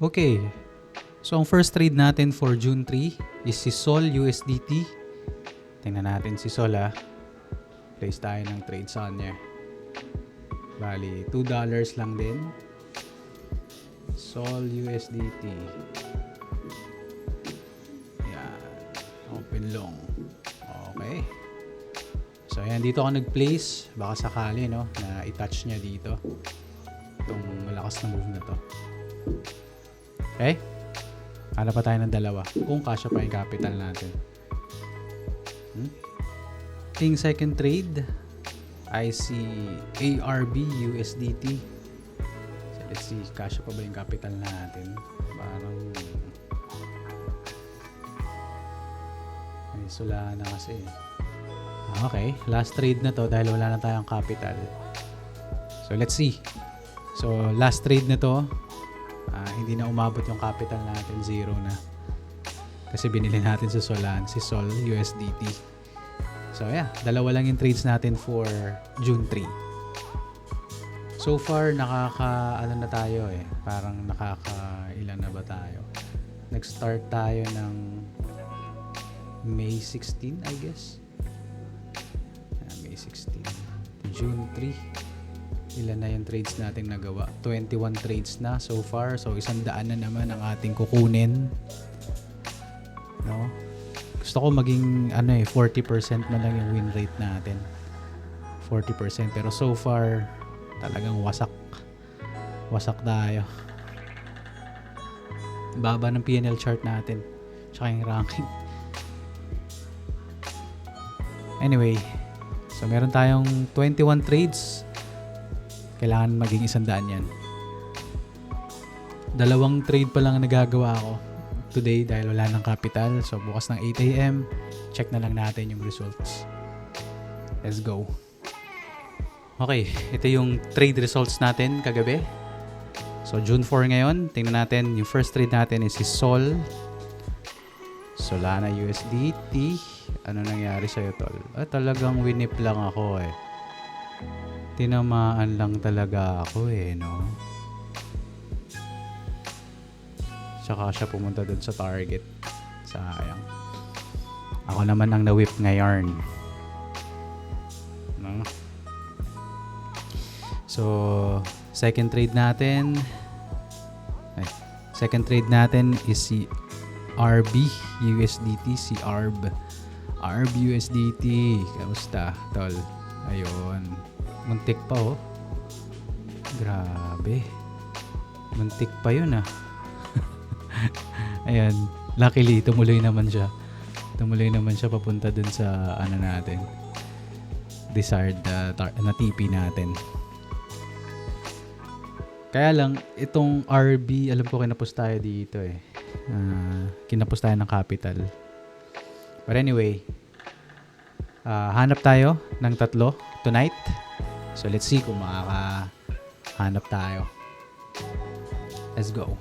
Okay. So, ang first trade natin for June 3 is si Sol USDT. Tingnan natin si Sol Place tayo ng trade sa kanya. Bali, $2 lang din. Sol USDT. Yan. Open long. Okay. So, ayan. Dito ako nag-place. Baka sakali, no? Na i-touch niya dito. Itong malakas na move na to. Okay? Hanap pa tayo ng dalawa. Kung kasya pa yung capital natin. King second trade. I see ARB USDT. So let's see. Kasya pa ba yung capital natin? Parang may sula na kasi. Okay. Last trade na to dahil wala na tayong capital. So let's see. So last trade na to. Hindi na umabot yung capital natin, 0 na. Kasi binili natin si Sol USDT. So yeah, dalawa lang yung trades natin for June 3. So far, ano na tayo parang ilan na ba tayo? Nag-start tayo ng May 16, I guess. May 16. June 3. Ilan na yung trades natin nagawa? 21 trades na so far. So, 100 na naman ang ating kukunin. No? Gusto ko maging 40% na lang yung win rate natin. 40%. Pero so far, talagang wasak. Wasak tayo. Baba ng PNL chart natin. Tsaka yung ranking. Anyway. So, meron tayong 21 trades. Kailangan maging 100 yan. 2 trade pa lang nagagawa ako today dahil wala ng capital. So, bukas ng 8 a.m., check na lang natin yung results. Let's go. Okay, ito yung trade results natin kagabi. So, June 4 ngayon. Tingnan natin, yung first trade natin is si Solana USDT. Ano nangyari sa'yo, tol? Talagang winip lang ako Tinamaan lang talaga ako no? Tsaka siya pumunta dun sa target. Sayang. Ako naman ang na-whip ngayon. No? So, second trade natin is si RB USDT. Si RB USDT. Kamusta, tol? Ayun. Muntik pa Grabe. Muntik pa yun Ayan. Luckily, tumuloy naman siya. Papunta dun sa natin. Desired na TP natin. Kaya lang, itong RB, alam ko kinapos tayo dito kinapos tayo ng capital. But anyway, hanap tayo ng 3 tonight. So, let's see kung makakahanap tayo. Let's go.